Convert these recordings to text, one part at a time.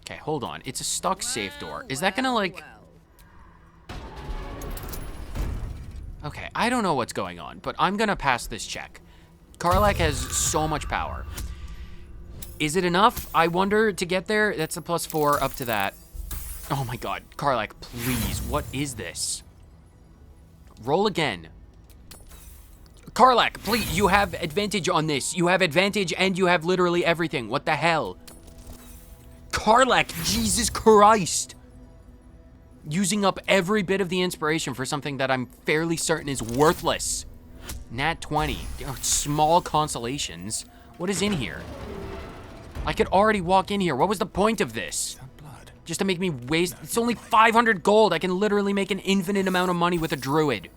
Okay, hold on. It's a stuck safe door. Is that gonna, like... Okay, I don't know what's going on, but I'm gonna pass this check. Karlach has so much power. Is it enough, I wonder, to get there? That's a +4 up to that. Oh my god, Karlach, please, what is this? Roll again. Karlach, please, you have advantage on this. You have advantage and you have literally everything. What the hell? Karlach, Jesus Christ. Using up every bit of the inspiration for something that I'm fairly certain is worthless. Nat 20. Small consolations. What is in here? I could already walk in here. What was the point of this? Blood. Just to make me waste... It's only 500 gold. I can literally make an infinite amount of money with a druid.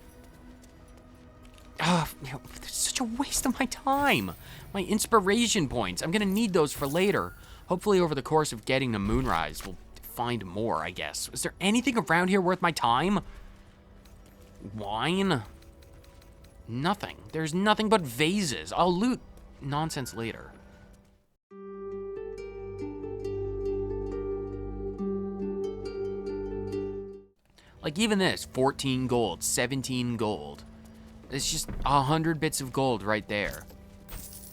It's such a waste of my time. My inspiration points. I'm gonna need those for later. Hopefully over the course of getting to Moonrise, we'll find more, I guess. Is there anything around here worth my time? Wine? Nothing. There's nothing but vases. I'll loot nonsense later. Like even this, 14 gold, 17 gold. It's just 100 bits of gold right there.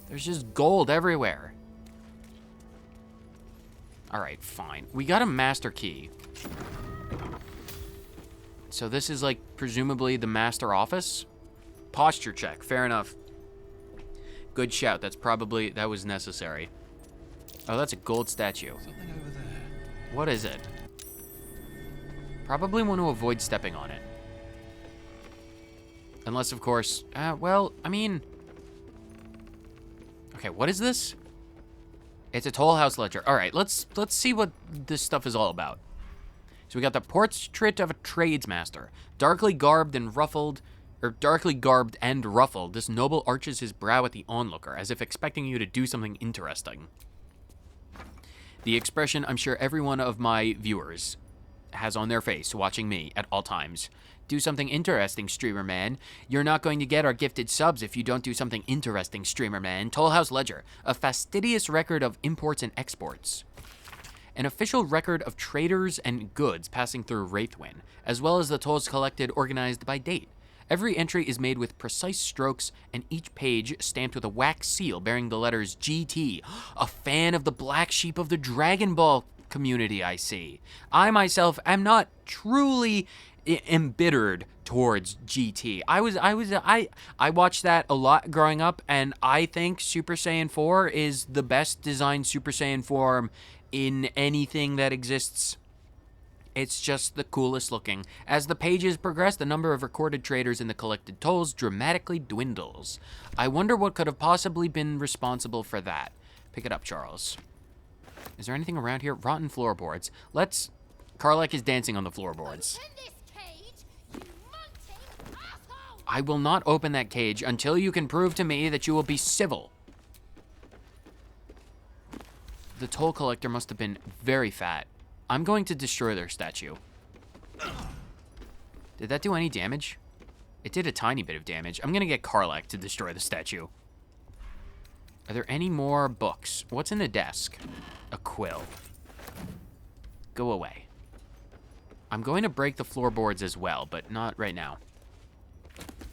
There's just gold everywhere. All right, fine. We got a master key. So this is like presumably the master office? Posture check, fair enough. Good shout, that was necessary. Oh, that's a gold statue. Something over there. What is it? Probably want to avoid stepping on it. Unless, of course, well, I mean... Okay, what is this? It's a toll house ledger. All right, let's see what this stuff is all about. So we got the portrait of a tradesmaster, darkly garbed and ruffled, this noble arches his brow at the onlooker, as if expecting you to do something interesting. The expression I'm sure every one of my viewers has on their face watching me at all times. Do something interesting, streamer man. You're not going to get our gifted subs if you don't do something interesting, streamer man. Toll House Ledger, a fastidious record of imports and exports. An official record of traders and goods passing through Wraithwind, as well as the tolls collected organized by date. Every entry is made with precise strokes, and each page stamped with a wax seal bearing the letters GT. A fan of the black sheep of the Dragon Ball community, I see. I myself am not truly embittered towards GT. I watched that a lot growing up, and I think Super Saiyan 4 is the best designed Super Saiyan form in anything that exists. It's just the coolest looking. As the pages progress, the number of recorded traders in the collected tolls dramatically dwindles. I wonder what could have possibly been responsible for that. Pick it up, Charles. Is there anything around here? Rotten floorboards. Karlach is dancing on the floorboards. I will not open that cage until you can prove to me that you will be civil. The toll collector must have been very fat. I'm going to destroy their statue. Did that do any damage? It did a tiny bit of damage. I'm going to get Karlach to destroy the statue. Are there any more books? What's in the desk? A quill. Go away. I'm going to break the floorboards as well, but not right now.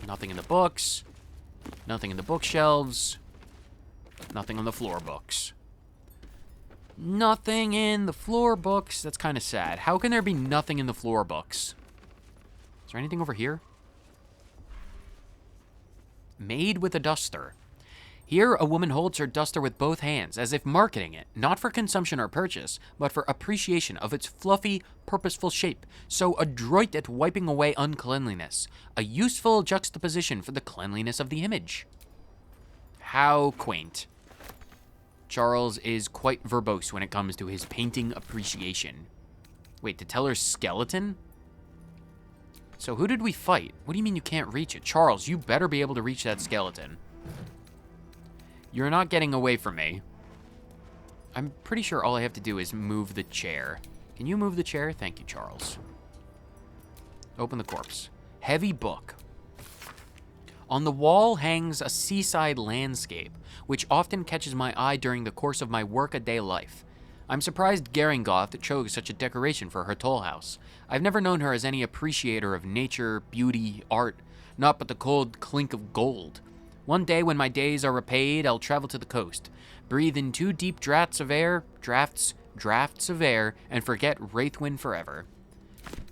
Nothing in the books. Nothing in the bookshelves. Nothing on the floor books. Nothing in the floor books. That's kind of sad. How can there be nothing in the floor books? Is there anything over here? Made with a duster. Here, a woman holds her duster with both hands, as if marketing it, not for consumption or purchase, but for appreciation of its fluffy, purposeful shape, so adroit at wiping away uncleanliness, a useful juxtaposition for the cleanliness of the image. How quaint. Charles is quite verbose when it comes to his painting appreciation. Wait, the teller's skeleton? So who did we fight? What do you mean you can't reach it? Charles, you better be able to reach that skeleton. You're not getting away from me. I'm pretty sure all I have to do is move the chair. Can you move the chair? Thank you, Charles. Open the corpse. Heavy book. On the wall hangs a seaside landscape, which often catches my eye during the course of my workaday life. I'm surprised Geringoth chose such a decoration for her toll house. I've never known her as any appreciator of nature, beauty, art, not but the cold clink of gold. One day when my days are repaid, I'll travel to the coast, breathe in 2 deep drafts of air, and forget Wraithwind forever.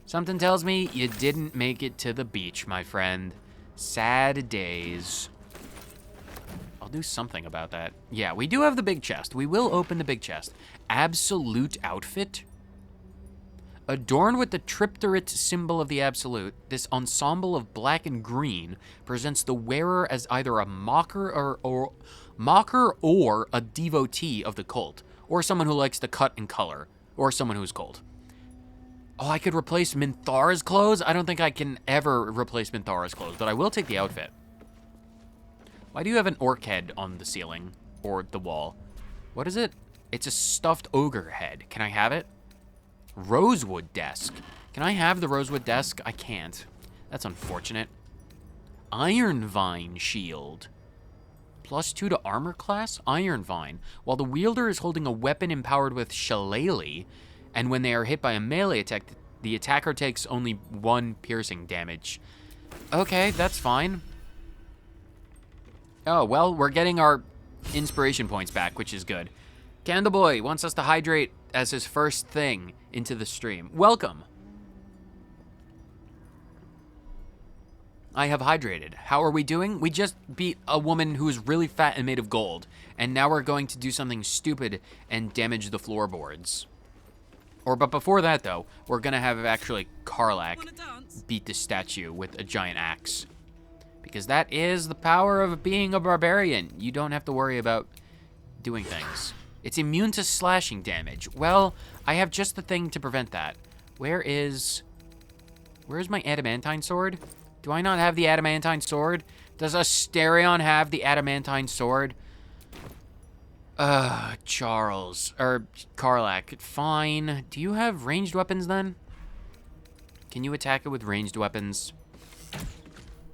Something tells me you didn't make it to the beach, my friend. Sad days. I'll do something about that. Yeah, we do have the big chest. We will open the big chest. Absolute outfit. Adorned with the triptyrite symbol of the Absolute, this ensemble of black and green presents the wearer as either a mocker or a devotee of the cult, or someone who likes to cut and color, or someone who's cold. Oh, I could replace Minthar's clothes? I don't think I can ever replace Minthar's clothes, but I will take the outfit. Why do you have an orc head on the ceiling? Or the wall? What is it? It's a stuffed ogre head. Can I have it? Rosewood desk. Can I have the rosewood desk? I can't. That's unfortunate. Iron Vine shield. +2 to armor class? Iron Vine. While the wielder is holding a weapon empowered with shillelagh, and when they are hit by a melee attack, the attacker takes only 1 piercing damage. Okay, that's fine. Oh, well, we're getting our inspiration points back, which is good. Candleboy wants us to hydrate as his first thing into the stream. Welcome. I have hydrated. How are we doing? We just beat a woman who is really fat and made of gold, and now we're going to do something stupid and damage the floorboards. But before that, though, we're gonna have actually Karlach beat the statue with a giant axe. Because that is the power of being a barbarian. You don't have to worry about doing things. It's immune to slashing damage. Well, I have just the thing to prevent that. Where's my adamantine sword? Do I not have the adamantine sword? Does Asterion have the adamantine sword? Karlach, fine. Do you have ranged weapons then? Can you attack it with ranged weapons?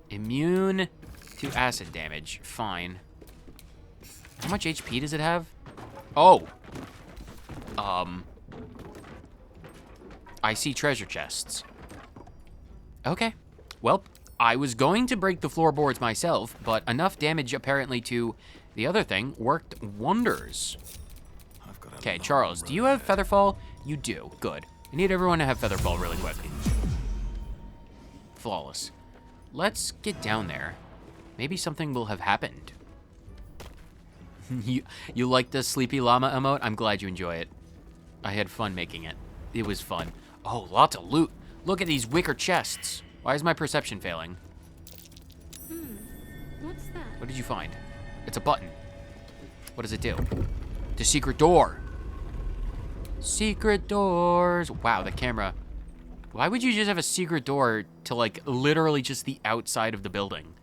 Immune to acid damage, fine. How much HP does it have? Oh. I see treasure chests. Okay. Well, I was going to break the floorboards myself, but enough damage apparently to the other thing worked wonders. Okay, Charles, do you have Featherfall? You do. Good. I need everyone to have Featherfall really quick. Flawless. Let's get down there. Maybe something will have happened. You like the Sleepy Llama emote? I'm glad you enjoy it. I had fun making it. It was fun. Oh, lots of loot. Look at these wicker chests. Why is my perception failing? What's that? What did you find? It's a button. What does it do? The secret door. Secret doors. Wow, the camera. Why would you just have a secret door to, like, literally just the outside of the building?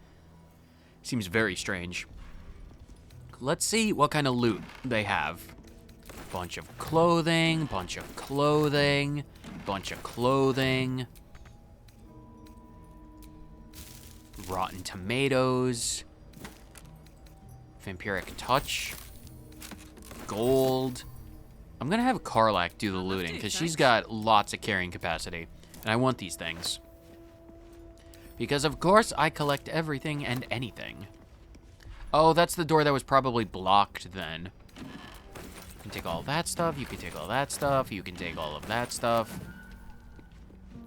Seems very strange. Let's see what kind of loot they have. Bunch of clothing, bunch of clothing, bunch of clothing. Rotten tomatoes. Vampiric touch. Gold. I'm gonna have Karlach do the looting because she's got lots of carrying capacity. And I want these things. Because of course I collect everything and anything. Oh, that's the door that was probably blocked then. You can take all that stuff, you can take all that stuff, you can take all of that stuff.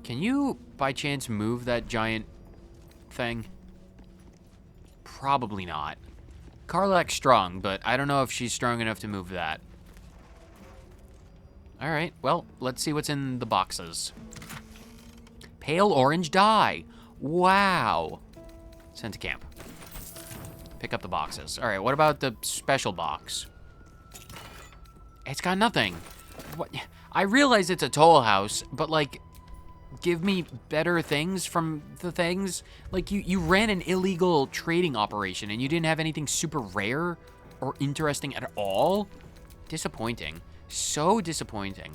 Can you, by chance, move that giant thing? Probably not. Karlach's strong, but I don't know if she's strong enough to move that. Alright, well, let's see what's in the boxes. Pale orange dye. Wow. Sent to camp. Pick up the boxes. Alright, what about the special box? It's got nothing. What? I realize it's a toll house, but like, give me better things from the things. Like, you ran an illegal trading operation and you didn't have anything super rare or interesting at all? Disappointing. So disappointing.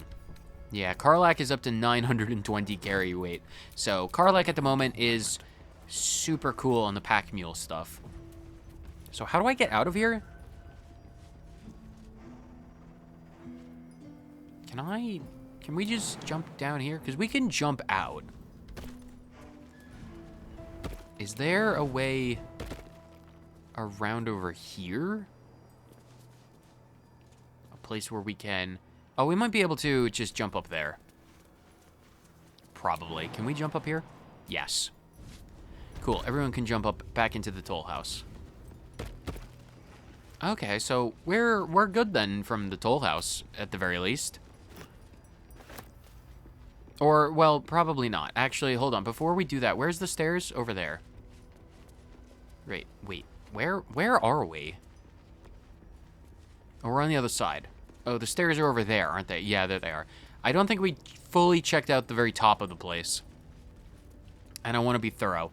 Yeah, Karlach is up to 920 carry weight. So Karlach at the moment is super cool on the pack mule stuff. So how do I get out of here? Can we just jump down here? Because we can jump out. Is there a way around over here? A place where we can... Oh, we might be able to just jump up there. Probably. Can we jump up here? Yes. Cool. Everyone can jump up back into the toll house. Okay, so we're good then from the toll house, at the very least. Or, well, probably not. Actually, hold on. Before we do that, where's the stairs? Over there. Wait. Where are we? Oh, we're on the other side. Oh, the stairs are over there, aren't they? Yeah, there they are. I don't think we fully checked out the very top of the place. And I want to be thorough.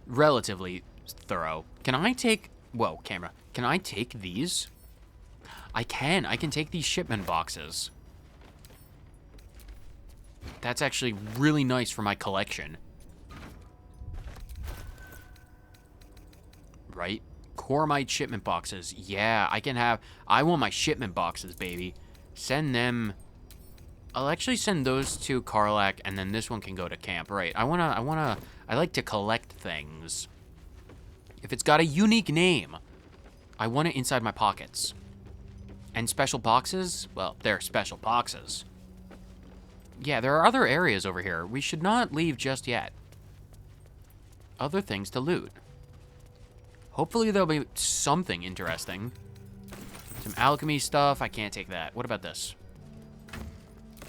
Relatively thorough. Can I take... Whoa, camera. Can I take these? I can. I can take these shipment boxes. That's actually really nice for my collection. Right? Cormite shipment boxes. Yeah, I can have... I want my shipment boxes, baby. Send them... I'll actually send those to Karlak, and then this one can go to camp. Right. I like to collect things. If it's got a unique name, I want it inside my pockets. And special boxes? Well, they're special boxes. Yeah, there are other areas over here. We should not leave just yet. Other things to loot. Hopefully there'll be something interesting. Some alchemy stuff. I can't take that. What about this?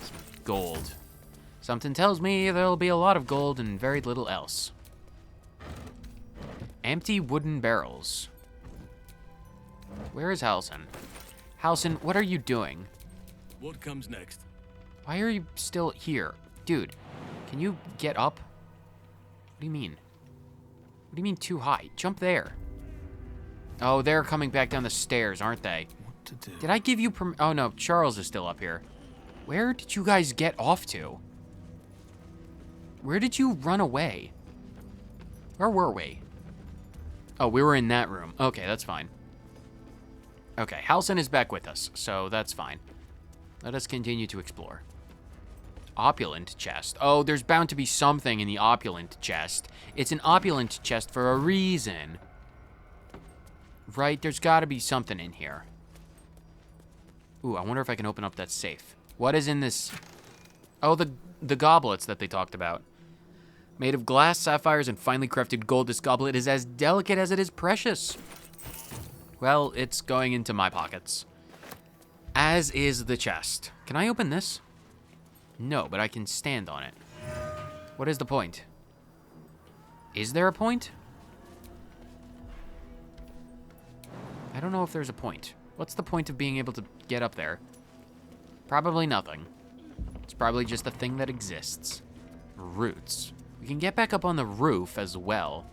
Some gold. Something tells me there'll be a lot of gold and very little else. Empty wooden barrels. Where is Halson? Halson, what are you doing? What comes next? Why are you still here? Dude, can you get up? What do you mean? What do you mean too high? Jump there. Oh, they're coming back down the stairs, aren't they? What to do? Did I give you Oh, no, Charles is still up here. Where did you guys get off to? Where did you run away? Where were we? Oh, we were in that room. Okay, that's fine. Okay, Halson is back with us, so that's fine. Let us continue to explore. Opulent chest. Oh, there's bound to be something in the opulent chest. It's an opulent chest for a reason. Right, there's gotta be something in here. Ooh, I wonder if I can open up that safe. What is in this? Oh, the goblets that they talked about. Made of glass, sapphires, and finely crafted gold, this goblet is as delicate as it is precious. Well, it's going into my pockets. As is the chest. Can I open this? No, but I can stand on it. What is the point? Is there a point? I don't know if there's a point. What's the point of being able to get up there? Probably nothing. It's probably just a thing that exists. Roots. We can get back up on the roof as well.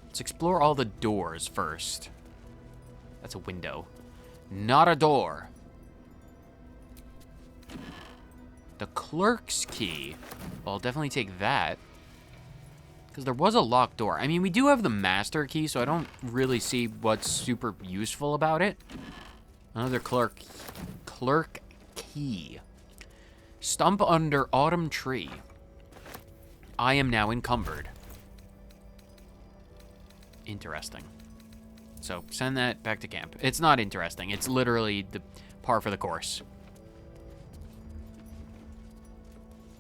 Let's explore all the doors first. That's a window. Not a door. The clerk's key. Well, I'll definitely take that. Because there was a locked door. I mean, we do have the master key, so I don't really see what's super useful about it. Another clerk key. Stump under autumn tree. I am now encumbered. Interesting. So, send that back to camp. It's not interesting. It's literally the par for the course.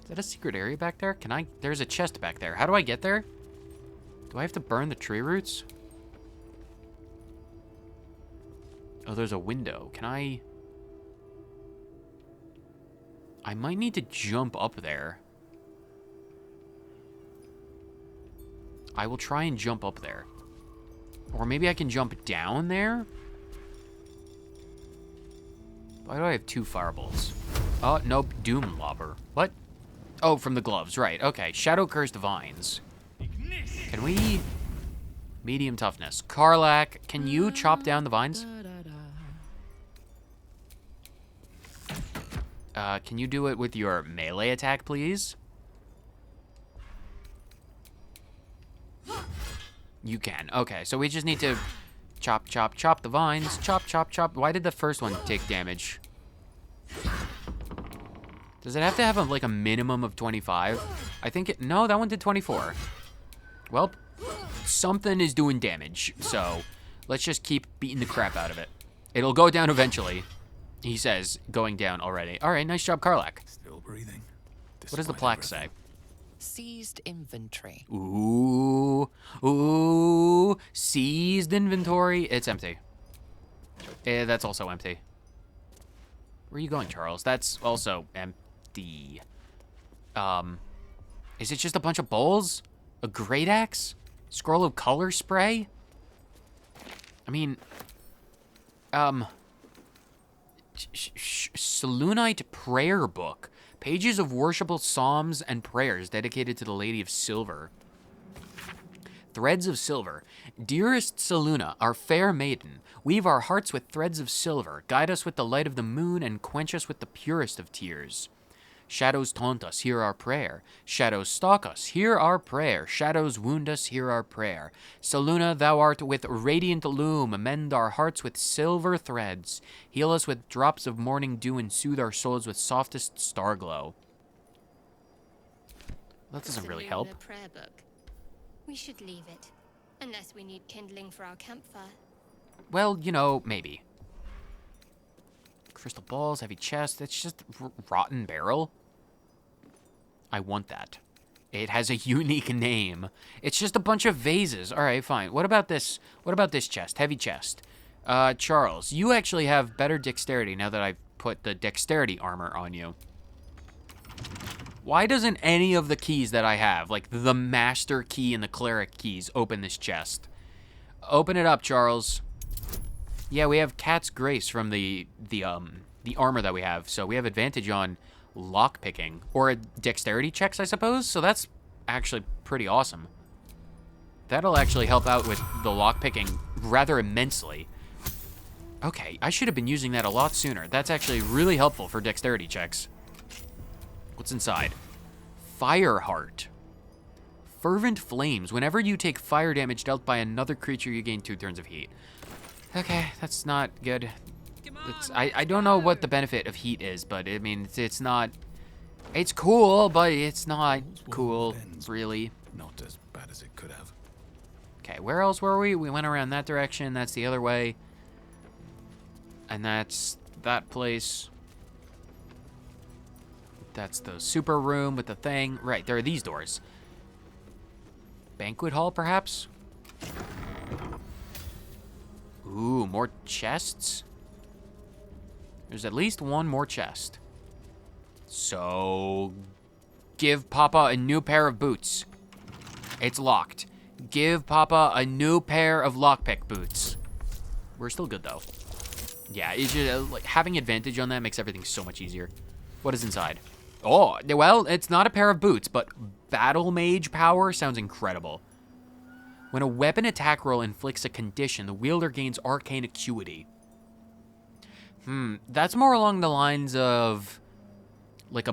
Is that a secret area back there? There's a chest back there. How do I get there? Do I have to burn the tree roots? Oh, there's a window. I might need to jump up there. I will try and jump up there. Or maybe I can jump down there? Why do I have 2 firebolts? Oh, nope. Doom Lobber. What? Oh, from the gloves. Right. Okay. Shadow Cursed Vines. Can we... Medium toughness. Karlak, can you chop down the vines? Can you do it with your melee attack, please? You can. Okay, so we just need to chop, chop, chop the vines. Chop, chop, chop. Why did the first one take damage? Does it have to have like a minimum of 25? I think it, no, that one did 24. Well, something is doing damage, so let's just keep beating the crap out of it. It'll go down eventually, he says, going down already. All right, nice job, Karlak. Still breathing. What does the plaque say? Seized inventory. Ooh, seized inventory. It's empty. That's also empty. Where are you going, Charles? That's also empty. Is it just a bunch of bowls? A great axe? Scroll of color spray? I mean, Selunite prayer book. Pages of worshipful psalms and prayers dedicated to the Lady of Silver. Threads of silver. Dearest Seluna, our fair maiden, weave our hearts with threads of silver, guide us with the light of the moon, and quench us with the purest of tears. Shadows taunt us, hear our prayer. Shadows stalk us, hear our prayer. Shadows wound us, hear our prayer. Seluna, thou art with radiant loom, mend our hearts with silver threads. Heal us with drops of morning dew, and soothe our souls with softest star glow. That doesn't really help. Seluna prayer book. We should leave it, unless we need kindling for our campfire. Well, you know, maybe. Crystal balls, heavy chest. It's just rotten barrel. I want that. It has a unique name. It's just a bunch of vases. All right, fine. What about this? What about this chest? Heavy chest. Charles, you actually have better dexterity now that I've put the dexterity armor on you. Why doesn't any of the keys that I have, like the master key and the cleric keys, open this chest? Open it up, Charles. Yeah, we have Cat's Grace from the armor that we have, so we have advantage on lock picking or dexterity checks, I suppose. So that's actually pretty awesome. That'll actually help out with the lock picking rather immensely. Okay, I should have been using that a lot sooner. That's actually really helpful for dexterity checks. What's inside? Fire Heart. Fervent flames. Whenever you take fire damage dealt by another creature, you gain 2 turns of heat. Okay, that's not good. I don't know what the benefit of heat is, but I mean, it's not... It's cool, but it's not cool, really. Not as bad as it could have. Okay, where else were we? We went around that direction. That's the other way. And that's that place. That's the super room with the thing. Right, there are these doors. Banquet hall, perhaps? Ooh, more chests? There's at least one more chest. So, give Papa a new pair of boots. It's locked. Give Papa a new pair of lockpick boots. We're still good, though. Yeah, it's just, like, having advantage on that makes everything so much easier. What is inside? Oh, well, it's not a pair of boots, but battle mage power sounds incredible. When a weapon attack roll inflicts a condition, the wielder gains arcane acuity. That's more along the lines of like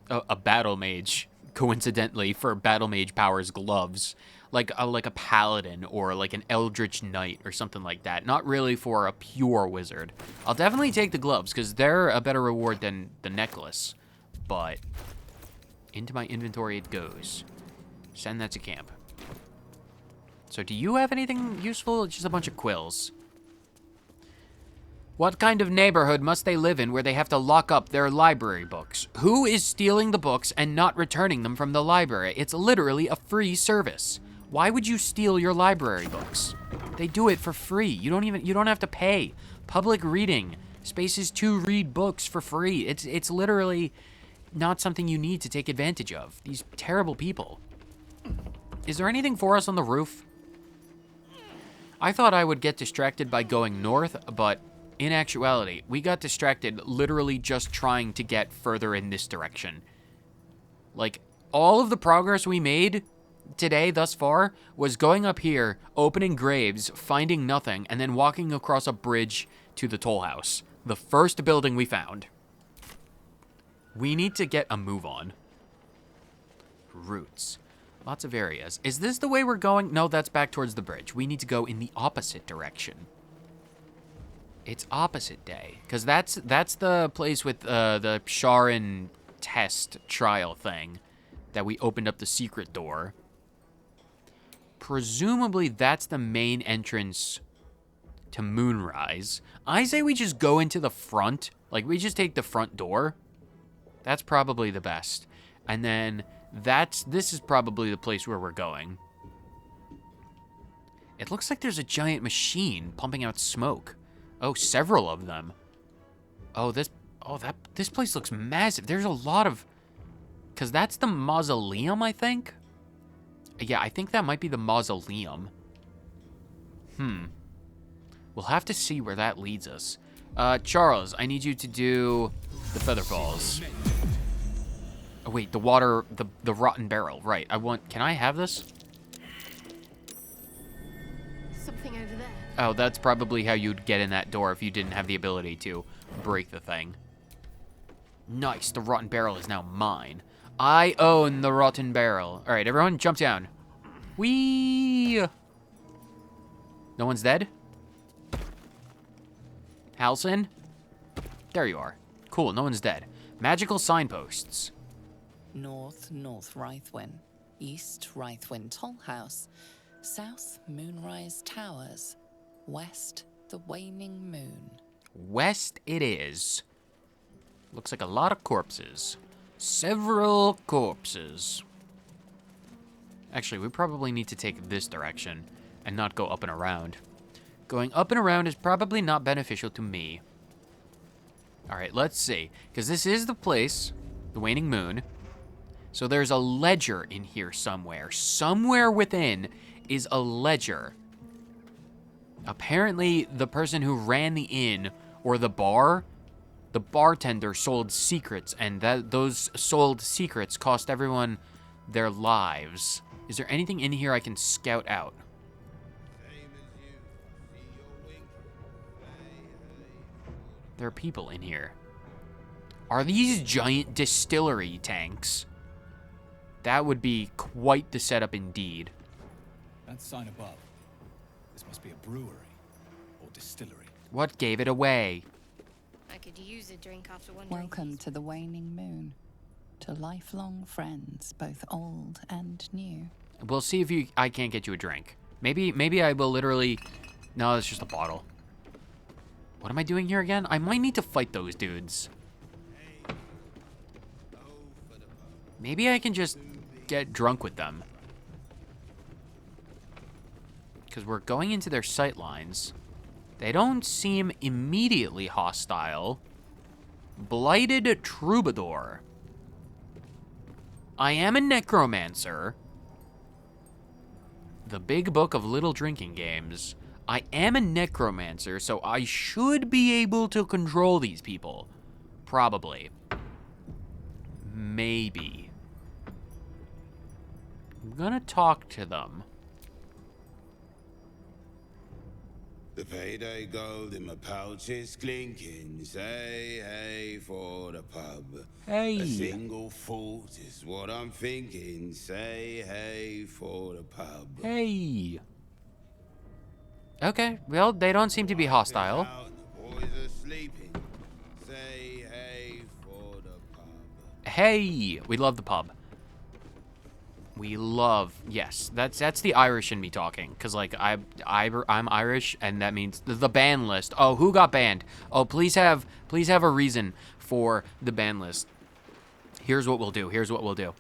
a battle mage, coincidentally, for battle mage powers gloves. Like a paladin or like an eldritch knight or something like that. Not really for a pure wizard. I'll definitely take the gloves because they're a better reward than the necklace. But into my inventory it goes. Send that to camp. So do you have anything useful? Just a bunch of quills. What kind of neighborhood must they live in where they have to lock up their library books? Who is stealing the books and not returning them from the library? It's literally a free service. Why would you steal your library books? They do it for free. You don't have to pay. Public reading. Spaces to read books for free. It's literally not something you need to take advantage of. These terrible people. Is there anything for us on the roof? I thought I would get distracted by going north, but in actuality, we got distracted literally just trying to get further in this direction. Like, all of the progress we made today thus far was going up here, opening graves, finding nothing, and then walking across a bridge to the toll house. The first building we found. We need to get a move on. Roots. Lots of areas. Is this the way we're going? No, that's back towards the bridge. We need to go in the opposite direction. It's opposite day. Because that's the place with the Sharan test trial thing that we opened up the secret door. Presumably that's the main entrance to Moonrise. I say we just go into the front. Like, we just take the front door. That's probably the best. And then this is probably the place where we're going. It looks like there's a giant machine pumping out smoke. Oh, several of them. This place looks massive. There's a lot of... Because that's the mausoleum, I think? Yeah, I think that might be the mausoleum. We'll have to see where that leads us. Charles, I need you to do the feather falls. Oh, wait, the water, the rotten barrel. Right, can I have this? Something over there. Oh, that's probably how you'd get in that door if you didn't have the ability to break the thing. Nice, the rotten barrel is now mine. I own the rotten barrel. All right, everyone, jump down. Whee! No one's dead? Halcyon? There you are. Cool, no one's dead. Magical signposts. North Rythwin. East Rythwin Toll House. South Moonrise Towers. West the Waning Moon. West it is. Looks like a lot of corpses. Several corpses. Actually, we probably need to take this direction and not go up and around. Going up and around is probably not beneficial to me. All right, let's see. Because this is the place, the Waning Moon. So there's a ledger in here somewhere. Somewhere within is a ledger. Apparently, the person who ran the inn or the bar, the bartender sold secrets, and those sold secrets cost everyone their lives. Is there anything in here I can scout out? There are people in here. Are these giant distillery tanks? That would be quite the setup indeed. That sign above. This must be a brewery or distillery. What gave it away? I could use a drink after one Welcome drink. to the Waning Moon. To lifelong friends, both old and new. We'll see if I can't get you a drink. Maybe I will literally... No, it's just a bottle. What am I doing here again? I might need to fight those dudes. Maybe I can just get drunk with them. Because we're going into their sight lines. They don't seem immediately hostile. Blighted Troubadour. I am a necromancer. The Big Book of Little Drinking Games. I am a necromancer, so I should be able to control these people. Probably. Maybe. I'm gonna talk to them. The payday gold in my pouch is clinking. Say hey for the pub. Hey. A single fault is what I'm thinking. Say hey for the pub. Hey. Okay, well, they don't seem to be hostile. Out, the boys are sleeping. Say hey for the pub. Hey, we love the pub. We love, yes, that's the Irish in me talking, because, like, I'm Irish, and that means the ban list. Oh, who got banned? Oh, please have a reason for the ban list. Here's what we'll do.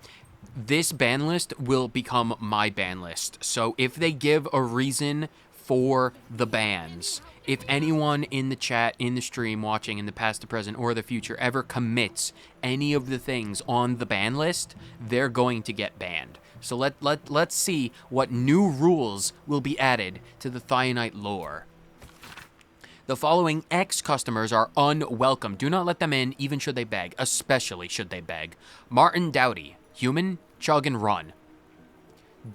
This ban list will become my ban list. So if they give a reason for the bans, if anyone in the chat, in the stream, watching in the past, the present, or the future ever commits any of the things on the ban list, they're going to get banned. So let's see what new rules will be added to the Thionite lore. The following ex-customers are unwelcome. Do not let them in, even should they beg, especially should they beg. Martin Dowdy, human, chug and run.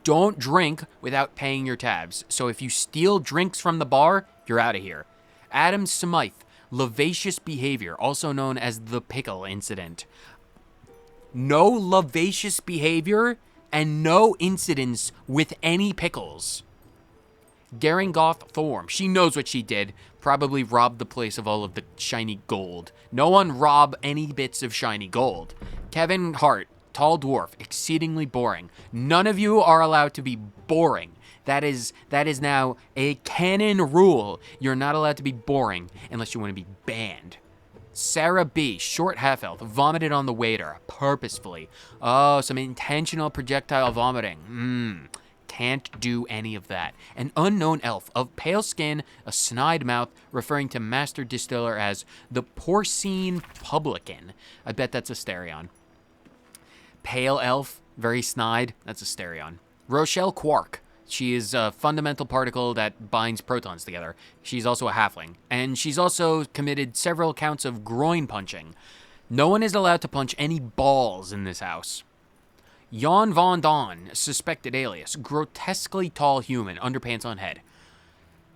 Don't drink without paying your tabs. So if you steal drinks from the bar, you're out of here. Adam Smythe, Lavacious behavior, also known as the pickle incident. No lavacious behavior and no incidents with any pickles. Garangoth Thorm. She knows what she did. Probably robbed the place of all of the shiny gold. No one rob any bits of shiny gold. Kevin Hart, tall dwarf, exceedingly boring. None of you are allowed to be boring. That is now a canon rule. You're not allowed to be boring unless you want to be banned. Sarah B, short half-elf, vomited on the waiter, purposefully. Oh, some intentional projectile vomiting. Can't do any of that. An unknown elf of pale skin, a snide mouth, referring to Master Distiller as the porcine publican. I bet that's a stereon. Pale elf, very snide, that's a stereon. Rochelle Quark. She is a fundamental particle that binds protons together. She's also a halfling. And she's also committed several counts of groin punching. No one is allowed to punch any balls in this house. Jan Von Don, suspected alias. Grotesquely tall human, underpants on head.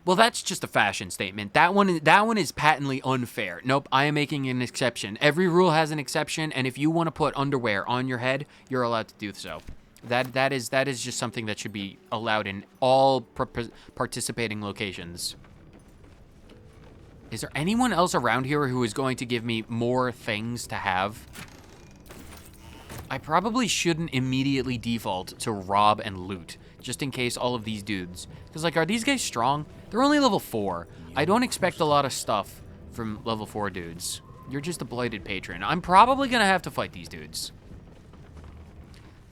Well, that's just a fashion statement. That one is patently unfair. Nope, I am making an exception. Every rule has an exception, and if you want to put underwear on your head, you're allowed to do so. That is just something that should be allowed in all participating locations. Is there anyone else around here who is going to give me more things to have? I probably shouldn't immediately default to rob and loot, just in case all of these dudes. Because, like, are these guys strong? They're only level 4. I don't expect a lot of stuff from level 4 dudes. You're just a blighted patron. I'm probably going to have to fight these dudes.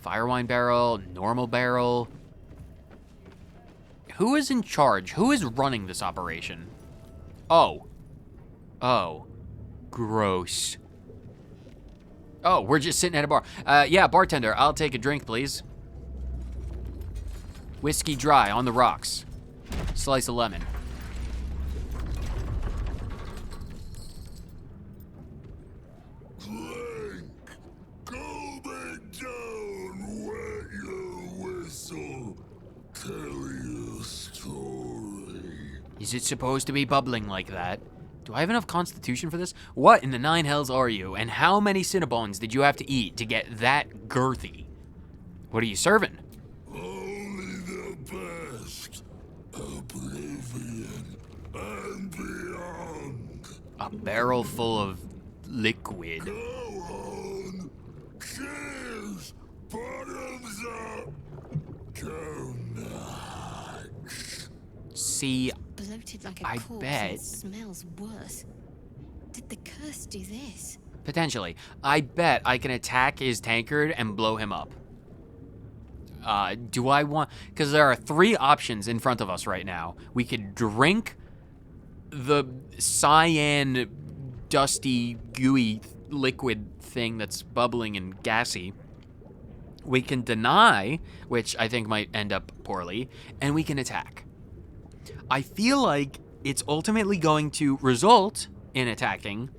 Firewine barrel, normal barrel. Who is in charge? Who is running this operation? Oh. Oh. Gross. Oh, we're just sitting at a bar. Yeah, bartender, I'll take a drink, please. Whiskey dry on the rocks. Slice of lemon. Drink. Go back down, wet your whistle. Tell your story. Is it supposed to be bubbling like that? Do I have enough constitution for this? What in the 9 hells are you? And how many Cinnabones did you have to eat to get that girthy? What are you serving? Only the best. Oblivion and beyond. A barrel full of liquid. Go on. Cheers. Bottoms up. Go nuts. See, Bloated like a I corpse bet. and smells worse. Did the curse do this? potentially, I bet I can attack his tankard and blow him up. Do I want... Because there are 3 options in front of us right now. We could drink the cyan, dusty, gooey liquid thing that's bubbling and gassy. We can deny, which I think might end up poorly, and we can attack. I feel like it's ultimately going to result in attacking,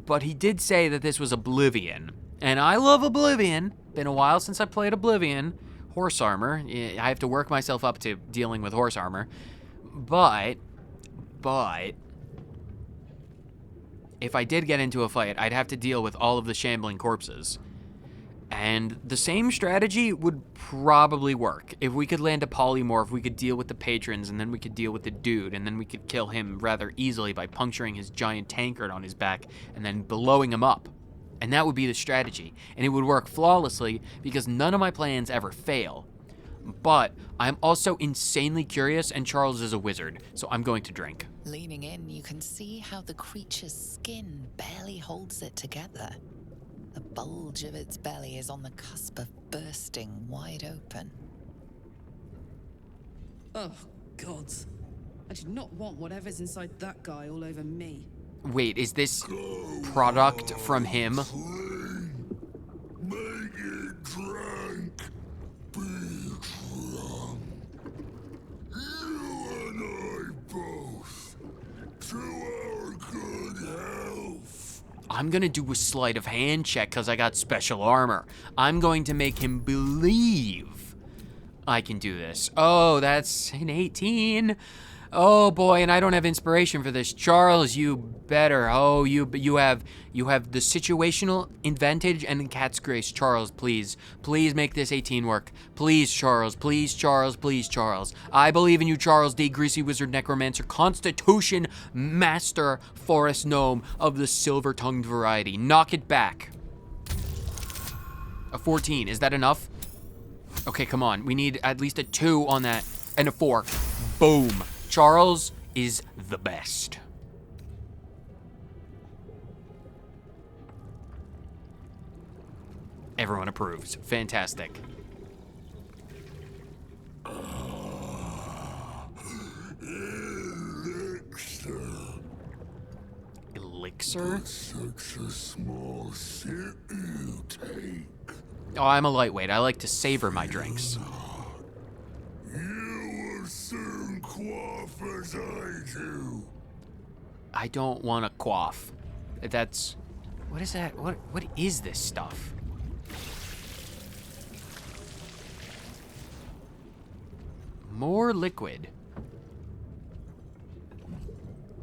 but he did say that this was Oblivion, and I love Oblivion. Been a while since I played Oblivion. Horse armor. I have to work myself up to dealing with horse armor. But, if I did get into a fight, I'd have to deal with all of the shambling corpses. And the same strategy would probably work. If we could land a polymorph, we could deal with the patrons, and then we could deal with the dude, and then we could kill him rather easily by puncturing his giant tankard on his back and then blowing him up. And that would be the strategy. And it would work flawlessly because none of my plans ever fail. But I'm also insanely curious, and Charles is a wizard, so I'm going to drink. Leaning in, you can see how the creature's skin barely holds it together. The bulge of its belly is on the cusp of bursting wide open. Oh, gods. I do not want whatever's inside that guy all over me. Wait, is this product from him? Make it drink. Be drunk. You and I both. To our good health. I'm gonna do a sleight of hand check because I got special armor. I'm going to make him believe I can do this. Oh, that's an 18. Oh boy, and I don't have inspiration for this. Charles, you better. Oh, you have the situational advantage and the cat's grace. Charles, please make this 18 work. Please, Charles. Please, Charles. Please, Charles. I believe in you, Charles D. Greasy Wizard Necromancer, Constitution Master, Forest Gnome of the silver-tongued variety. Knock it back. A 14. Is that enough? Okay, come on. We need at least a 2 on that and a 4. Boom. Charles is the best. Everyone approves. Fantastic. Elixir? Such a small sip you take. Oh, I'm a lightweight. I like to savor my drinks. You will soon quaff as I do. I don't want to quaff. That's... What is that? What is this stuff? More liquid.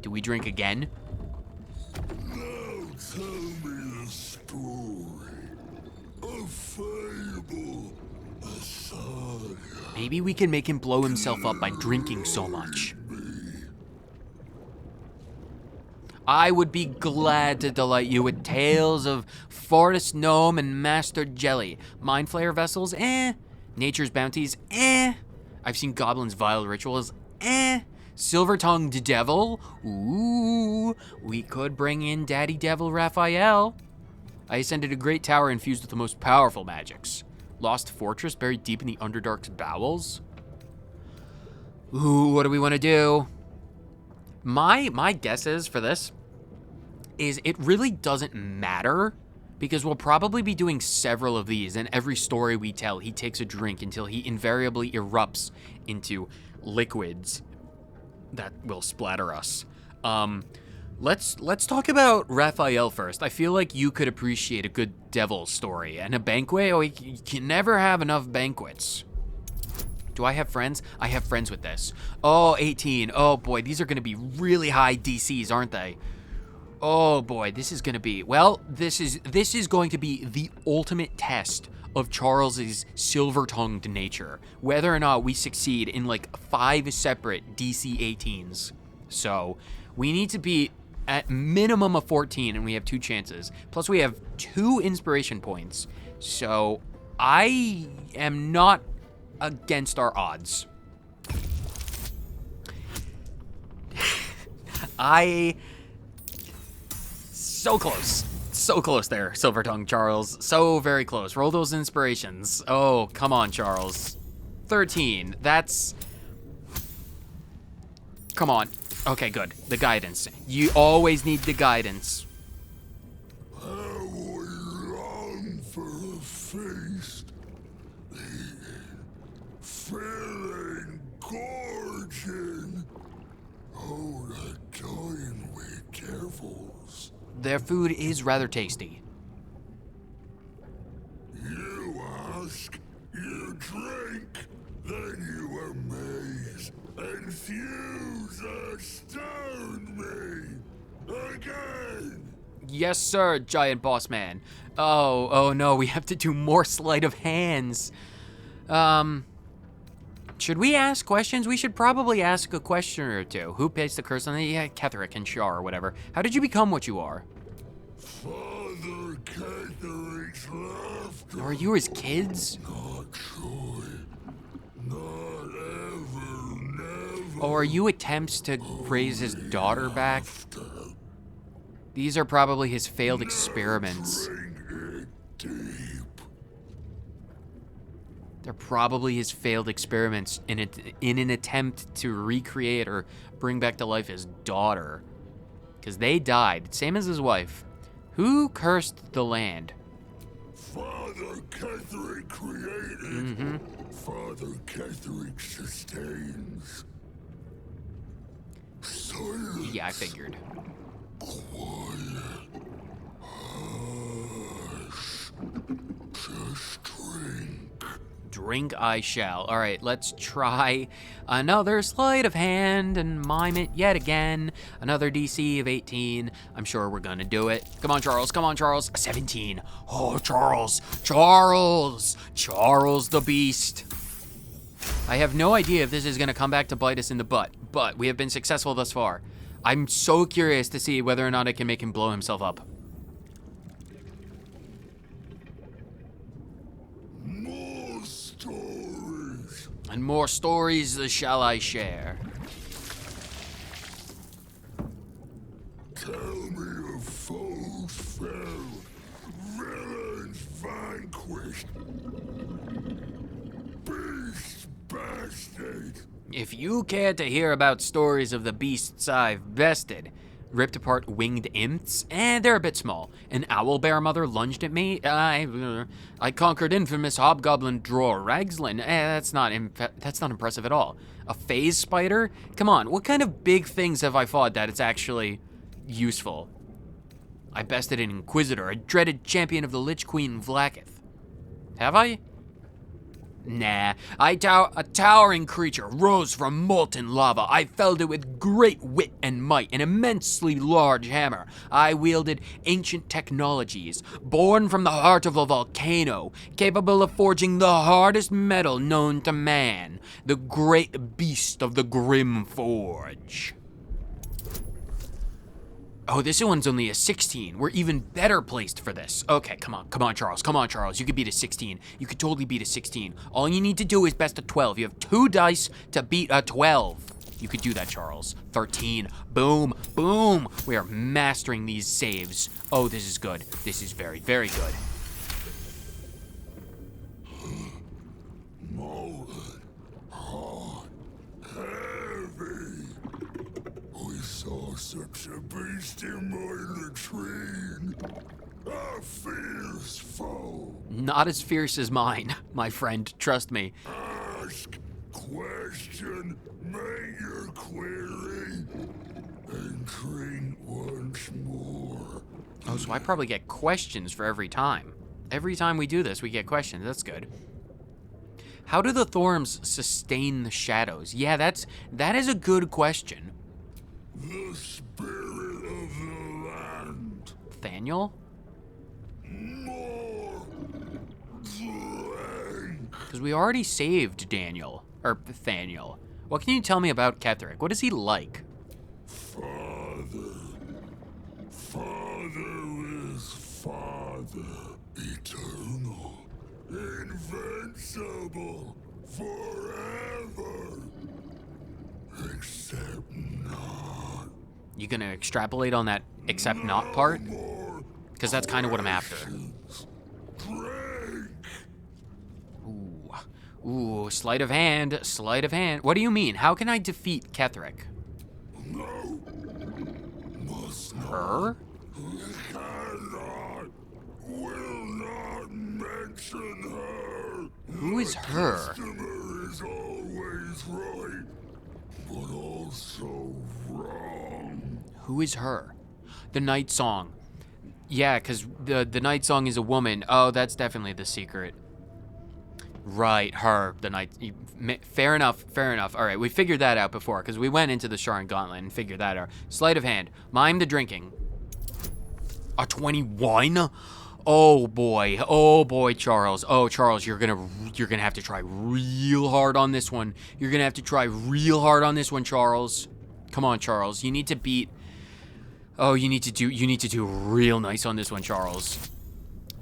Do we drink again? Now tell me the story. A fable. A saga. Maybe we can make him blow himself up by drinking so much. I would be glad to delight you with tales of Forest Gnome and Master Jelly. Mind Flayer vessels? Eh. Nature's bounties? Eh. I've seen goblins' vile rituals? Eh. Silver-tongued devil? Ooh. We could bring in Daddy Devil Raphael. I ascended a great tower infused with the most powerful magics. Lost fortress buried deep in the Underdark's bowels? Ooh, what do we want to do? My guess is for this is it really doesn't matter because we'll probably be doing several of these, and every story we tell, he takes a drink until he invariably erupts into liquids that will splatter us. Let's talk about Raphael first. I feel like you could appreciate a good devil story and a banquet. Oh, you can never have enough banquets. Do I have friends? I have friends with this. Oh, 18. Oh boy, these are gonna be really high DCs, aren't they? Oh boy, this is gonna be, well, this is going to be the ultimate test of Charles's silver-tongued nature. Whether or not we succeed in like 5 separate DC 18s. So we need to be at minimum of 14, and we have 2 chances. Plus we have 2 inspiration points. So I am not against our odds. So close. So close there, Silver-tongued Charles. So very close. Roll those inspirations. Oh, come on, Charles. 13. That's... Come on. Okay, good. The guidance. You always need the guidance. How we long for a feast. Feeling gorging. Oh, the time with devils. Their food is rather tasty. You ask, you drink, then you amaze, infuse, astound me. Again. Yes, sir, giant boss man. Oh no, we have to do more sleight of hands. Should we ask questions? We should probably ask a question or two. Who placed the curse on the Ketherick and Shar or whatever? How did you become what you are? Father Ketherick's laughter. Are you his kids? Not joy. Not ever, never. Or are you attempts to raise his daughter back? These are probably his failed experiments. Bring it deep. They're probably his failed experiments in an attempt to recreate or bring back to life his daughter. Because they died, same as his wife. Who cursed the land? Father Ketherick created. Father Ketherick sustains. Silence. Yeah, I figured. Quiet. Hush. Just drink. Drink I shall. All right, let's try another sleight of hand and mime it yet again. Another DC of 18. I'm sure we're gonna do it. Come on, Charles. Come on, Charles. 17. Oh, Charles. Charles. Charles the Beast. I have no idea if this is gonna come back to bite us in the butt, but we have been successful thus far. I'm so curious to see whether or not I can make him blow himself up. More stories. And more stories shall I share. Tell me of foes felled, villains vanquished, beasts bested. If you care to hear about stories of the beasts I've bested, ripped apart winged imps, they're a bit small. An owlbear mother lunged at me. I conquered infamous hobgoblin drawer Ragslin. That's not impressive at all. A phase spider? Come on, what kind of big things have I fought that it's actually useful? I bested an inquisitor, a dreaded champion of the Lich Queen Vlaakith. Have I? Nah, a towering creature rose from molten lava. I felled it with great wit and might, an immensely large hammer. I wielded ancient technologies, born from the heart of a volcano, capable of forging the hardest metal known to man, the great beast of the Grim Forge. Oh, this one's only a 16. We're even better placed for this. Okay, come on, Charles. Come on, Charles. You could beat a 16. You could totally beat a 16. All you need to do is best a 12. You have 2 dice to beat a 12. You could do that, Charles. 13. Boom, boom. We are mastering these saves. Oh, this is good. This is very, very good. Molten, hot, heavy. We saw such a beast in my latrine. A fierce foe. Not as fierce as mine, my friend. Trust me. Ask, question, make your query, and drink once more. Oh, so I probably get questions for every time. Every time we do this, we get questions. That's good. How do the thorns sustain the shadows? Yeah, that is a good question. The spirit of the land. Thaniel? More drink. Because we already saved Daniel. Or Thaniel. What can you tell me about Ketherick? What is he like? Father. Father is Father. Eternal. Invincible. Forever. Except not. You gonna extrapolate on that except not part? Because that's kind of what I'm after. Drink. Ooh, sleight of hand, sleight of hand. What do you mean? How can I defeat Ketherick? No. Must not. Her? Cannot. Will not mention her. Who is her? Customer is always right, but also wrong. Who is her? The Night Song. Yeah, because the Night Song is a woman. Oh, that's definitely the secret. Right, her, the Night... Fair enough, fair enough. All right, we figured that out before, because we went into the Sharon Gauntlet and figured that out. Sleight of hand. Mime the drinking. A 21? Oh boy, Charles. Oh, Charles, you're gonna have to try real hard on this one. You're gonna have to try real hard on this one, Charles. Come on, Charles. You need to beat... Oh, you need to do real nice on this one, Charles.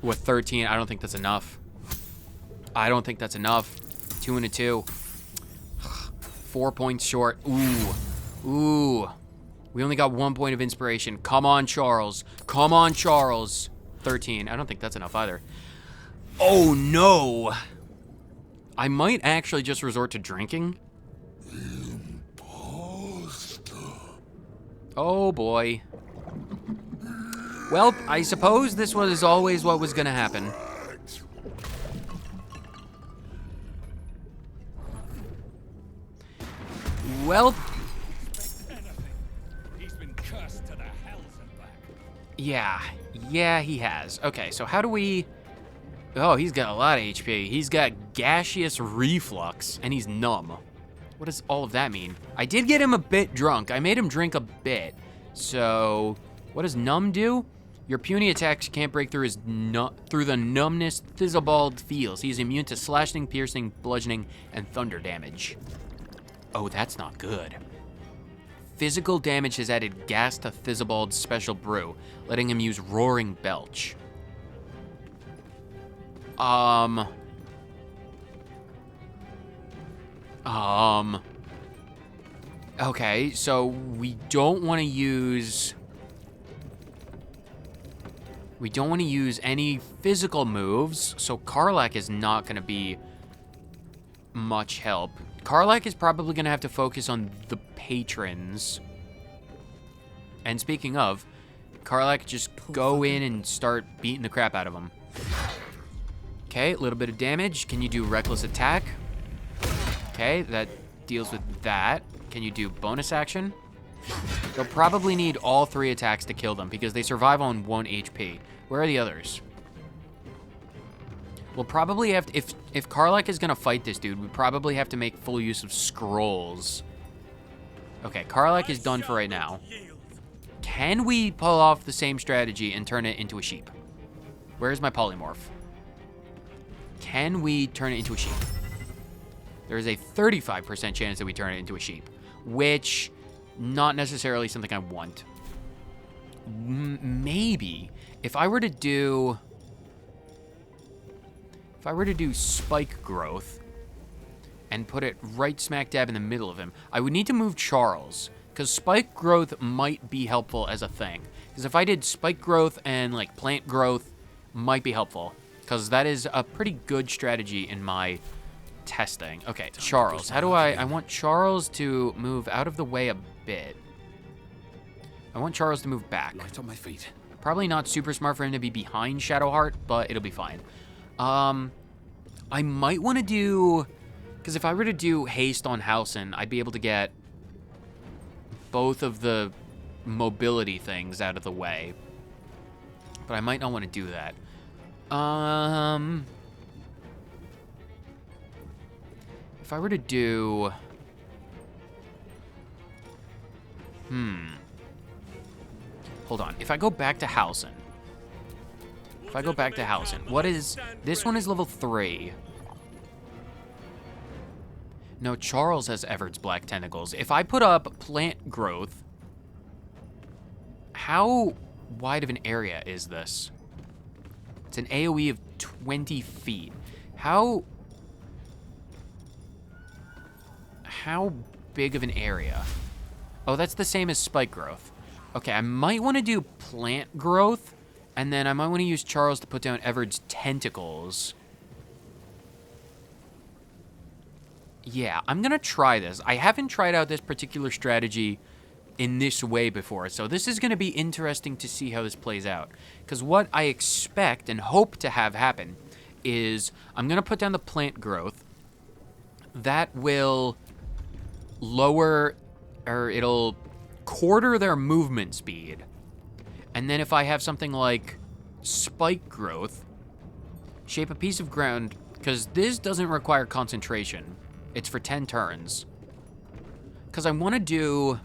With 13, I don't think that's enough. I don't think that's enough. 2 and a 2. 4 points short. Ooh. We only got 1 point of inspiration. Come on, Charles. Come on, Charles. 13. I don't think that's enough either. Oh, no. I might actually just resort to drinking. Imposter. Oh, boy. Well, I suppose this was always what was going to happen. Well, He's been cursed to the hells and back. yeah, he has. Okay, so how do we Oh, he's got a lot of HP. He's got gaseous reflux, and he's numb. What does all of that mean? I did get him a bit drunk. I made him drink a bit. So, what does numb do? Your puny attacks can't break through through the numbness Thisobald feels. He's immune to slashing, piercing, bludgeoning, and thunder damage. Oh, that's not good. Physical damage has added gas to Thisobald's special brew, letting him use Roaring Belch. Okay, so we don't want to use... We don't want to use any physical moves, so Karlach is not going to be much help. Karlach is probably going to have to focus on the patrons. And speaking of, Karlach, just go in and start beating the crap out of them. Okay, a little bit of damage. Can you do Reckless Attack? Okay, that deals with that. Can you do bonus action? They'll probably need all 3 attacks to kill them because they survive on 1 HP. Where are the others? We'll probably have to, if Karlach is gonna fight this dude, we probably have to make full use of scrolls. Okay, Karlach is done for right now. Can we pull off the same strategy and turn it into a sheep? Where's my polymorph? Can we turn it into a sheep? There is a 35% chance that we turn it into a sheep, which not necessarily something I want. Maybe if I were to do spike growth and put it right smack dab in the middle of him, I would need to move Charles because spike growth might be helpful as a thing. Because if I did spike growth and like plant growth, might be helpful because that is a pretty good strategy in my testing. Okay, Charles. How do I want Charles to move out of the way a bit. I want Charles to move back. Light on my feet. Probably not super smart for him to be behind Shadowheart, but it'll be fine. I might want to do... Because if I were to do haste on Halsin, I'd be able to get both of the mobility things out of the way. But I might not want to do that. If I were to do... Hold on. If I go back to Halsin. What is... This one is level 3. No, Charles has Evert's Black Tentacles. If I put up plant growth... How wide of an area is this? It's an AoE of 20 feet. How big of an area? Oh, that's the same as spike growth. Okay, I might want to do plant growth, and then I might want to use Charles to put down Evert's tentacles. Yeah, I'm going to try this. I haven't tried out this particular strategy in this way before, so this is going to be interesting to see how this plays out. Because what I expect and hope to have happen is I'm going to put down the plant growth. That will lower, or it'll quarter their movement speed. And then if I have something like spike growth, shape a piece of ground, because this doesn't require concentration. It's for 10 turns. Because I want to do...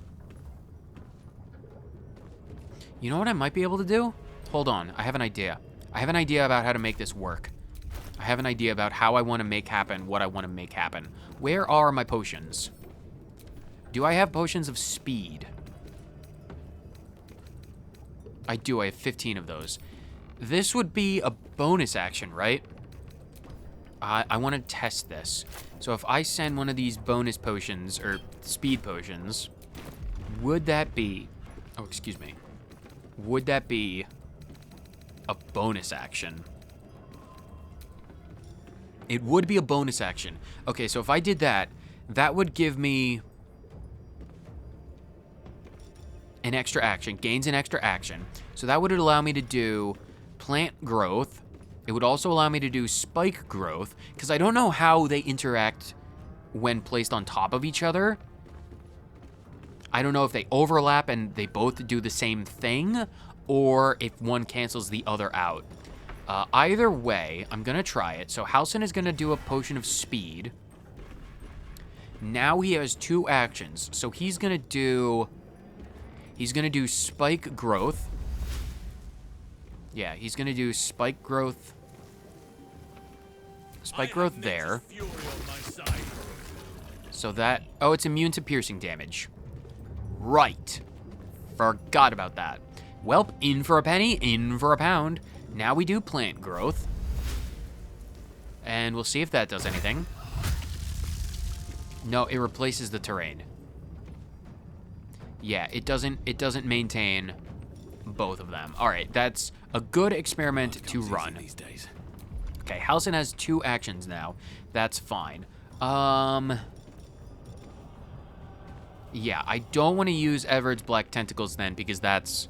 You know what I might be able to do? Hold on, I have an idea. I have an idea about how to make this work. I have an idea about how I want to make happen what I want to make happen. Where are my potions? Do I have potions of speed? I do, I have 15 of those. This would be a bonus action, right? I want to test this. So if I send one of these bonus potions, or speed potions, would that be... Oh, excuse me. Would that be a bonus action? It would be a bonus action. Okay, so if I did that, that would give me an extra action, gains an extra action. So that would allow me to do plant growth. It would also allow me to do spike growth, because I don't know how they interact when placed on top of each other. I don't know if they overlap and they both do the same thing, or if one cancels the other out. Either way, I'm going to try it. So Halsin is going to do a potion of speed. Now he has 2 actions. So he's going to do spike growth. Yeah, he's going to do spike growth. Spike growth there. So that... Oh, it's immune to piercing damage. Right. Forgot about that. Welp, in for a penny, in for a pound. Now we do plant growth. And we'll see if that does anything. No, it replaces the terrain. Yeah, it doesn't maintain both of them. All right, that's a good experiment to run. These days. Okay, Halsin has 2 actions now. That's fine. Yeah, I don't want to use Everett's Black Tentacles then because that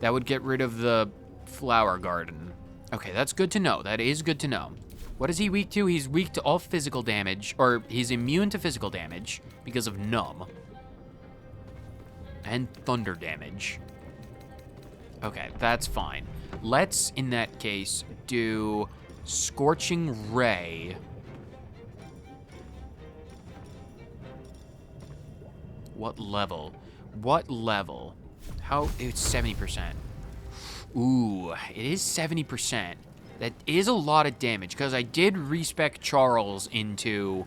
would get rid of the flower garden. Okay, that's good to know. That is good to know. What is he weak to? He's weak to all physical damage, or he's immune to physical damage because of numb. And thunder damage. Okay, that's fine. Let's, in that case, do Scorching Ray. What level? What level? How? It's 70%. Ooh, it is 70%. That is a lot of damage, because I did respec Charles into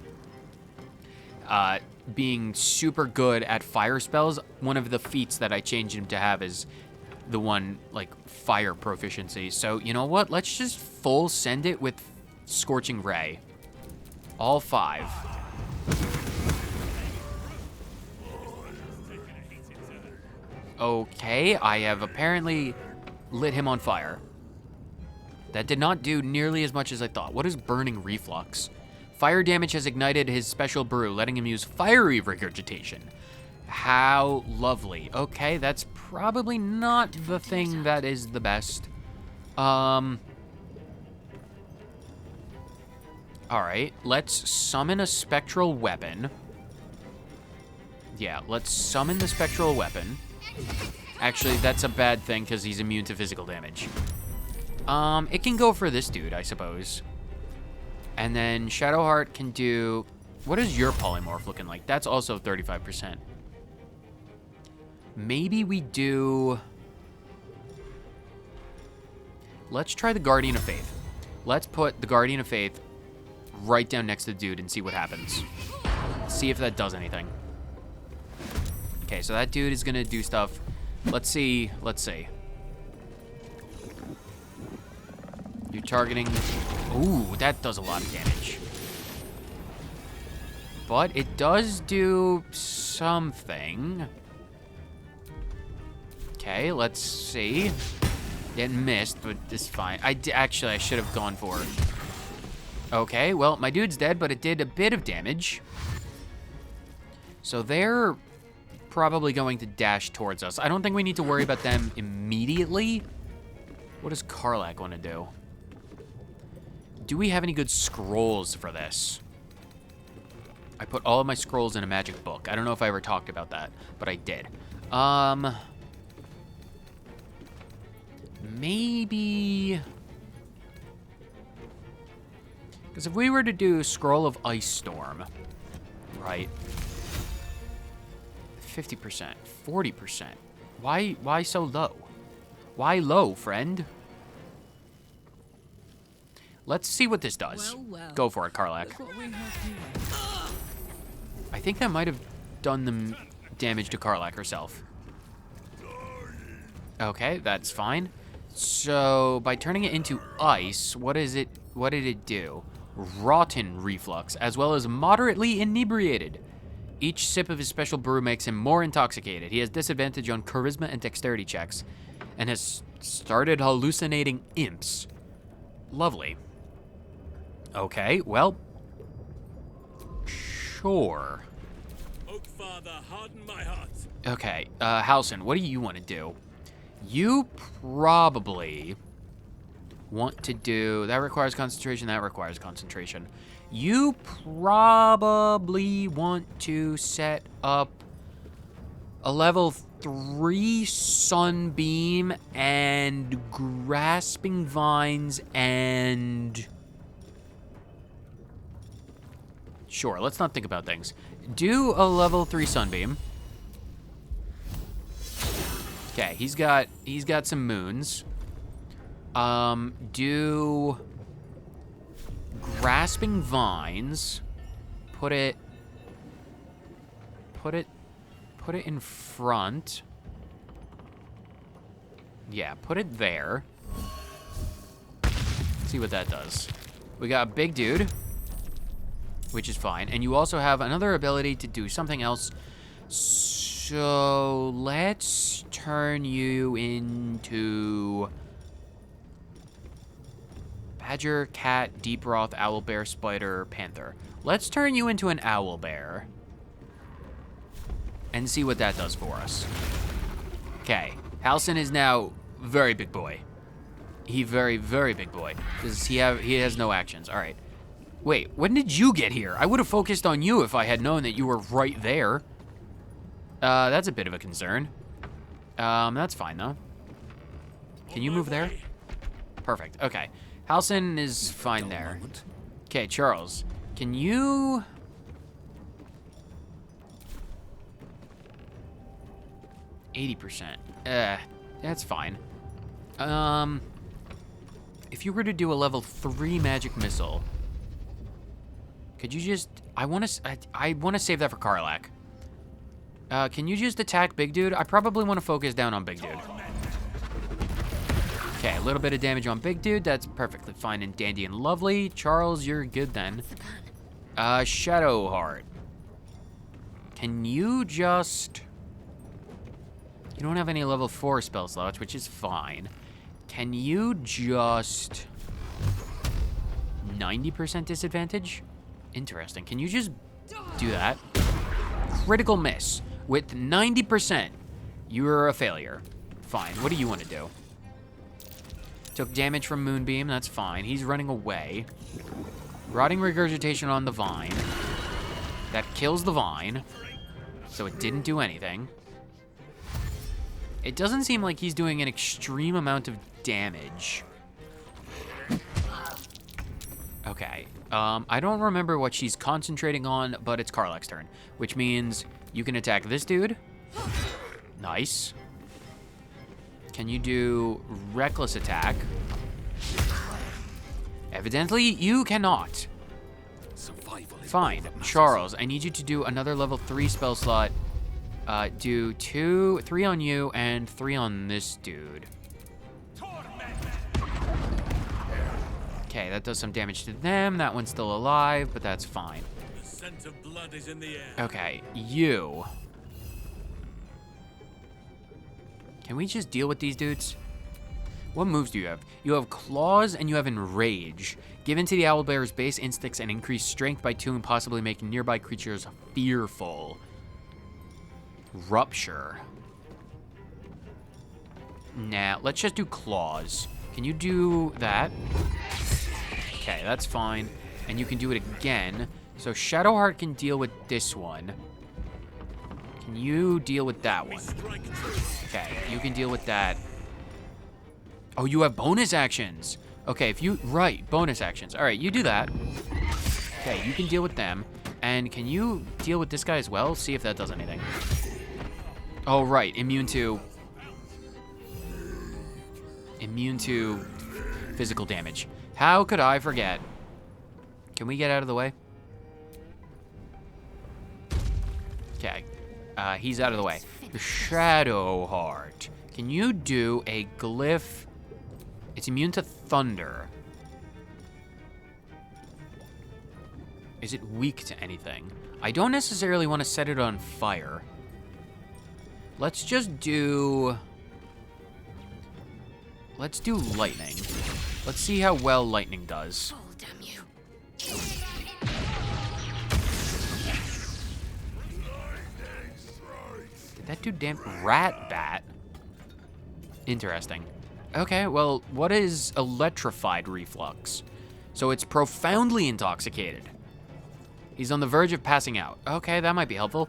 being super good at fire spells. One of the feats that I changed him to have is the one, like, fire proficiency. So, you know what? Let's just full send it with Scorching Ray. All 5. Okay, I have apparently lit him on fire. That did not do nearly as much as I thought. What is Burning Reflux? Fire damage has ignited his special brew, letting him use fiery regurgitation. How lovely. Okay, that's probably not the thing that is the best. Alright, let's summon a spectral weapon. Yeah, let's summon the spectral weapon. Actually, that's a bad thing because he's immune to physical damage. It can go for this dude, I suppose. And then Shadowheart can do... What is your polymorph looking like? That's also 35%. Maybe we do... Let's try the Guardian of Faith. Let's put the Guardian of Faith right down next to the dude and see what happens. See if that does anything. Okay, so that dude is gonna do stuff. Let's see. Let's see. You're targeting... Ooh, that does a lot of damage. But it does do something. Okay, let's see. It missed, but it's fine. Actually, I should have gone for it. Okay, well, my dude's dead, but it did a bit of damage. So they're probably going to dash towards us. I don't think we need to worry about them immediately. What does Karlach want to do? Do we have any good scrolls for this? I put all of my scrolls in a magic book. I don't know if I ever talked about that, but I did. Maybe... Because if we were to do Scroll of Ice Storm, right? 50%, 40%. Why so low? Why low, friend? Let's see what this does. Well. Go for it, Karlach. I think that might have done the damage to Karlach herself. Okay, that's fine. So, by turning it into ice, what did it do? Rotten reflux, as well as moderately inebriated. Each sip of his special brew makes him more intoxicated. He has disadvantage on charisma and dexterity checks, and has started hallucinating imps. Lovely. Okay, well, sure. Oak Father, harden my heart. Okay, Halsin, what do you want to do? You probably want to do... That requires concentration, that requires concentration. You probably want to set up a level 3 sunbeam and grasping vines and... Sure, let's not think about things. Do a level 3 sunbeam. Okay, he's got some moons. Do grasping vines. Put it in front. Yeah, put it there. See what that does. We got a big dude, which is fine. And you also have another ability to do something else. So let's turn you into badger, cat, deep broth, owl bear, spider, panther. Let's turn you into an owl bear and see what that does for us. Okay, Halcyon is now very big boy. He very, very big boy. Does he has no actions. All right. Wait, when did you get here? I would have focused on you if I had known that you were right there. That's a bit of a concern. That's fine though. Can you move there? Perfect. Okay. Halcyon is fine there. Okay, Charles, can you... %. That's fine. If you were to do a level 3 magic missile, could you just... I want to save that for Karlak. Can you just attack Big Dude? I probably want to focus down on Big Dude. Okay, a little bit of damage on Big Dude. That's perfectly fine and dandy and lovely. Charles, you're good then. Shadowheart. Can you just... You don't have any level 4 spell slots, which is fine. Can you just... 90% disadvantage? Interesting. Can you just do that? Critical miss. With 90%, you're a failure. Fine. What do you want to do? Took damage from Moonbeam. That's fine. He's running away. Rotting Regurgitation on the vine. That kills the vine. So it didn't do anything. It doesn't seem like he's doing an extreme amount of damage. Okay. I don't remember what she's concentrating on, but it's Karlak's turn, which means you can attack this dude. Nice. Can you do reckless attack? Evidently, you cannot. Fine. Charles, I need you to do another level 3 spell slot. Do 3 on you and 3 on this dude. Okay, that does some damage to them. That one's still alive, but that's fine. The scent of blood is in the air. Okay, you. Can we just deal with these dudes? What moves do you have? You have Claws and you have Enrage. Given to the Owlbear's base instincts and increase strength by 2 and possibly make nearby creatures fearful. Rupture. Nah, let's just do Claws. Can you do that? Okay, that's fine. And you can do it again. So Shadowheart can deal with this one. Can you deal with that one? Okay, you can deal with that. Oh, you have bonus actions. Okay, if you... Right, bonus actions. All right, you do that. Okay, you can deal with them. And can you deal with this guy as well? See if that does anything. Oh, right, immune to physical damage. How could I forget? Can we get out of the way? Okay. He's out of the way. Shadowheart. Can you do a glyph? It's immune to thunder. Is it weak to anything? I don't necessarily want to set it on fire. Let's just do... Let's do lightning. Let's see how well lightning does. Oh, damn you. Did that do damn... Rat bat? Interesting. Okay, well, what is electrified reflux? So it's profoundly intoxicated. He's on the verge of passing out. Okay, that might be helpful.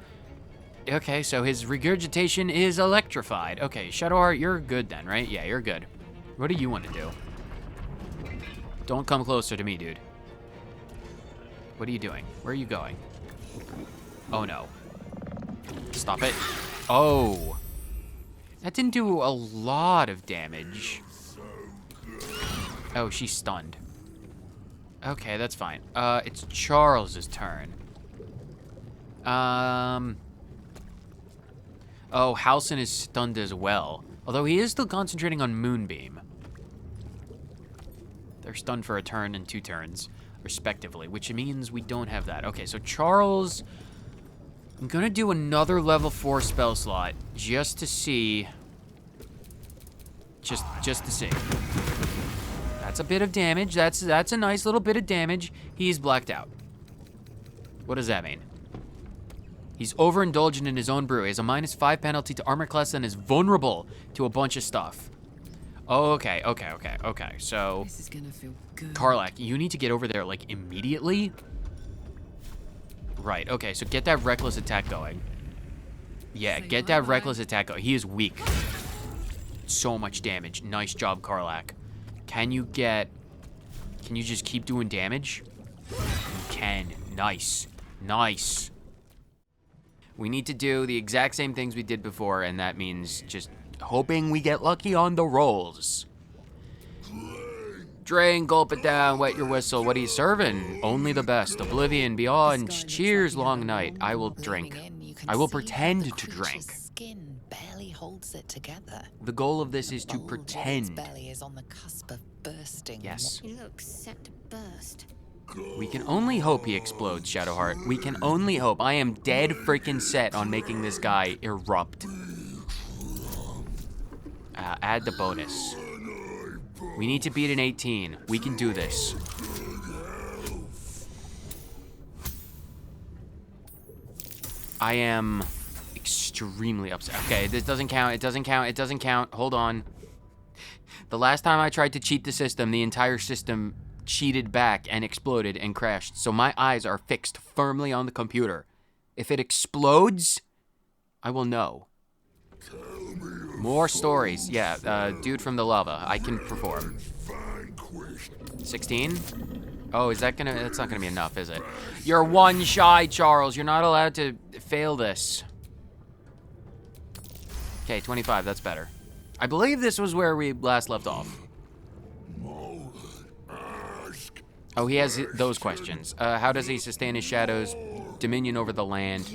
Okay, so his regurgitation is electrified. Okay, Shadowheart, you're good then, right? Yeah, you're good. What do you want to do? Don't come closer to me, dude. What are you doing? Where are you going? Oh, no. Stop it. Oh. That didn't do a lot of damage. Oh, she's stunned. Okay, that's fine. It's Charles's turn. Oh, Halcyon is stunned as well. Although he is still concentrating on Moonbeam. They're stunned for a turn and 2 turns, respectively, which means we don't have that. Okay, so Charles... I'm gonna do another level 4 spell slot just to see... Just to see. That's a bit of damage. That's a nice little bit of damage. He's blacked out. What does that mean? He's overindulgent in his own brew. He has a -5 penalty to armor class and is vulnerable to a bunch of stuff. Okay. So, This is gonna feel good. Karlach, you need to get over there, like, immediately. Right, okay, so get that reckless attack going. Yeah, Say get that bye-bye. reckless attack going. He is weak. So much damage. Nice job, Karlach. Can you just keep doing damage? You can. Nice. Nice. We need to do the exact same things we did before, and that means just hoping we get lucky on the rolls. Drain, gulp it down, wet your whistle. What are you serving? Only the best. Oblivion, beyond. This guy looks Cheers, like he long had a night. I will drink. Zooming in, you can I will see how pretend the to creature's drink. Skin barely holds it together. The goal of this is to Bulge of its pretend. belly is on the cusp of bursting. Yes. He looks set to burst. We can only hope he explodes, Shadowheart. We can only hope. I am dead freaking set on making this guy erupt. Add the bonus. We need to beat an 18. We can do this. I am extremely upset. Okay, this doesn't count. It doesn't count. It doesn't count. Hold on. The last time I tried to cheat the system, the entire system cheated back and exploded and crashed. So my eyes are fixed firmly on the computer. If it explodes, I will know. More stories. Yeah, dude from the lava. I can perform. 16? Oh, is that gonna... That's not gonna be enough, is it? You're one shy, Charles. You're not allowed to fail this. Okay, 25. That's better. I believe this was where we last left off. Oh, he has those questions. How does he sustain his shadows? Dominion over the land.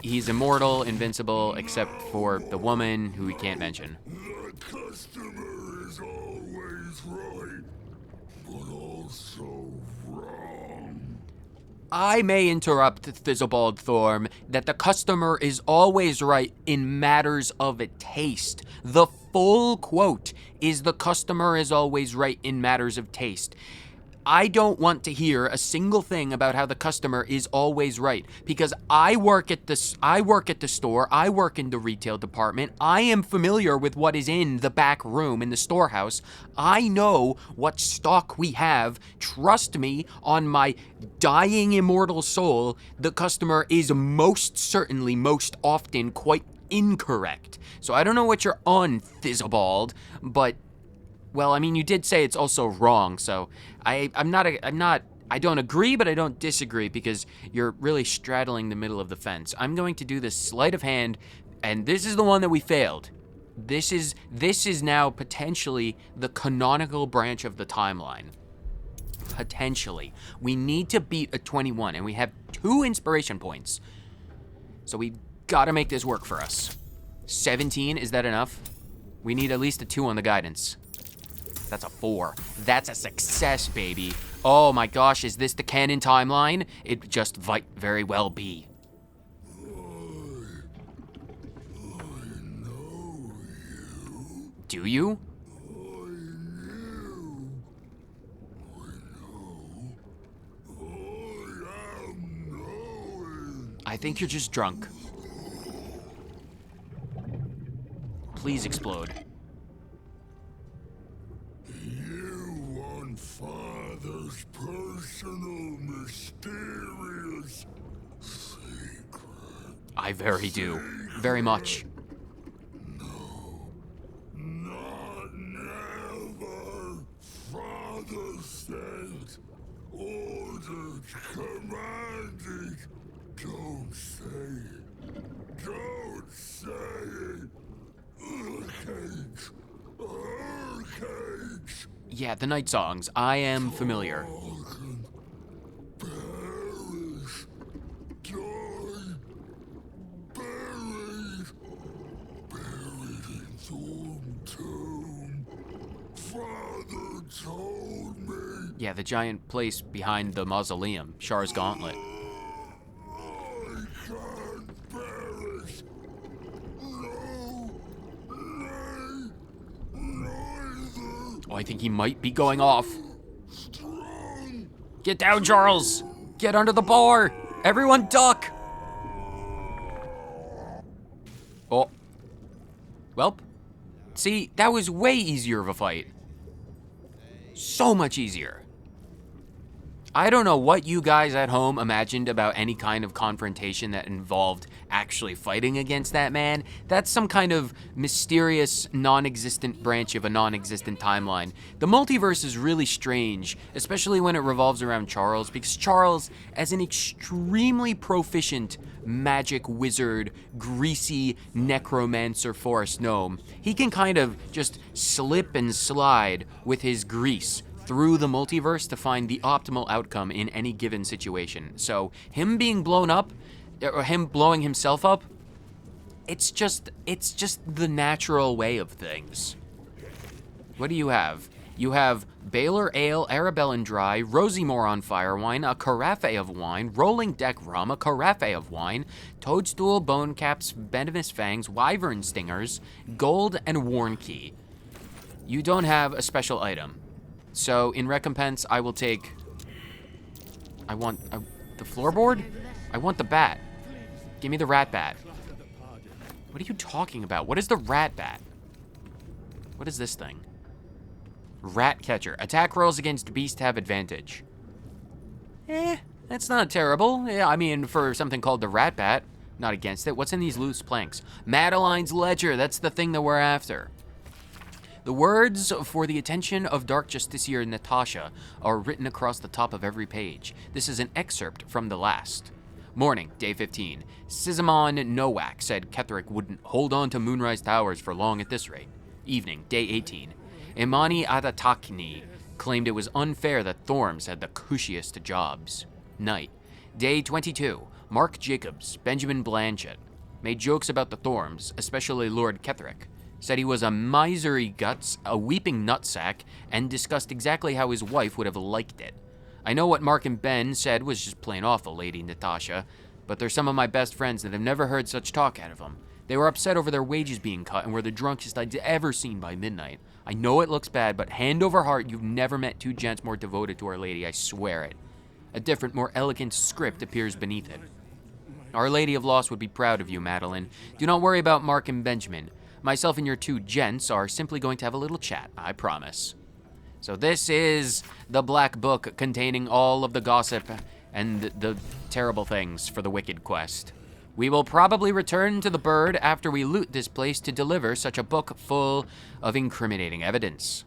He's immortal, invincible, except for the woman who we can't mention. The customer is always right, but also wrong. I may interrupt, Thisobald Thorm, that the customer is always right in matters of taste. The full quote is the customer is always right in matters of taste. I don't want to hear a single thing about how the customer is always right, because I work at the store, I work in the retail department, I am familiar with what is in the back room in the storehouse. I know what stock we have. Trust me, on my dying immortal soul, the customer is most certainly, most often, quite incorrect. So I don't know what you're on, Thisobald, but... Well, I mean, you did say it's also wrong, so I don't agree, but I don't disagree, because you're really straddling the middle of the fence. I'm going to do this sleight of hand, and this is the one that we failed. This is now potentially the canonical branch of the timeline. Potentially. We need to beat a 21, and we have 2 inspiration points. So we gotta make this work for us. 17, is that enough? We need at least a 2 on the guidance. That's a 4. That's a success, baby. Oh my gosh, is this the canon timeline? It just might very well be. I know you. Do you? I knew. I am knowing. I think you're just drunk. Please explode. You want Father's personal, mysterious secret. I very do. Very much. Not never. Father said, ordered, commanded. Don't say it. Don't say it. Earthquakes. Earthquakes. Yeah, the night songs. I am familiar. Perish. Die. Buried. Buried in Thorn Tomb. Father told me. Yeah, the giant place behind the mausoleum. Char's gauntlet. I can't perish. No. Nay. Neither. Oh, I think he might be going off. Strong. Get down, Charles! Get under the bar! Everyone duck! Oh. Welp. See, that was way easier of a fight. So much easier. I don't know what you guys at home imagined about any kind of confrontation that involved actually fighting against that man. That's some kind of mysterious, non-existent branch of a non-existent timeline. The multiverse is really strange, especially when it revolves around Charles, because Charles, as an extremely proficient magic wizard, greasy necromancer forest gnome, he can kind of just slip and slide with his grease through the multiverse to find the optimal outcome in any given situation. So him being blown up, or him blowing himself up, it's just the natural way of things. What do you have? You have Baylor Ale, Arabellan Dry, Rosimore on Fire Wine, a carafe of wine, Rolling Deck Rum, a carafe of wine, Toadstool, Bone Caps, Venomous Fangs, Wyvern Stingers, Gold, and Worn Key. You don't have a special item. So, in recompense, I will take... I want the floorboard? I want the bat. Give me the rat bat. What are you talking about? What is the rat bat? What is this thing? Rat catcher. Attack rolls against beast have advantage. That's not terrible. Yeah, I mean, for something called the rat bat, not against it. What's in these loose planks? Madeline's Ledger. That's the thing that we're after. The words for the attention of Dark Justiciar Natasha are written across the top of every page. This is an excerpt from the last. Morning, day 15. Sisamon Nowak said Ketherick wouldn't hold on to Moonrise Towers for long at this rate. Evening, day 18. Imani Adatakni claimed it was unfair that Thorms had the cushiest jobs. Night, day 22. Mark Jacobs, Benjamin Blanchett, made jokes about the Thorms, especially Lord Ketherick. Said he was a misery guts, a weeping nutsack, and discussed exactly how his wife would have liked it. I know what Mark and Ben said was just plain awful, Lady Natasha, but they're some of my best friends that have never heard such talk out of them. They were upset over their wages being cut and were the drunkest I'd ever seen by midnight. I know it looks bad, but hand over heart, you've never met two gents more devoted to Our Lady, I swear it. A different, more elegant script appears beneath it. Our Lady of Loss would be proud of you, Madeline. Do not worry about Mark and Benjamin. Myself and your two gents are simply going to have a little chat, I promise. So this is the black book containing all of the gossip and the terrible things for the Wicked quest. We will probably return to the bird after we loot this place to deliver such a book full of incriminating evidence.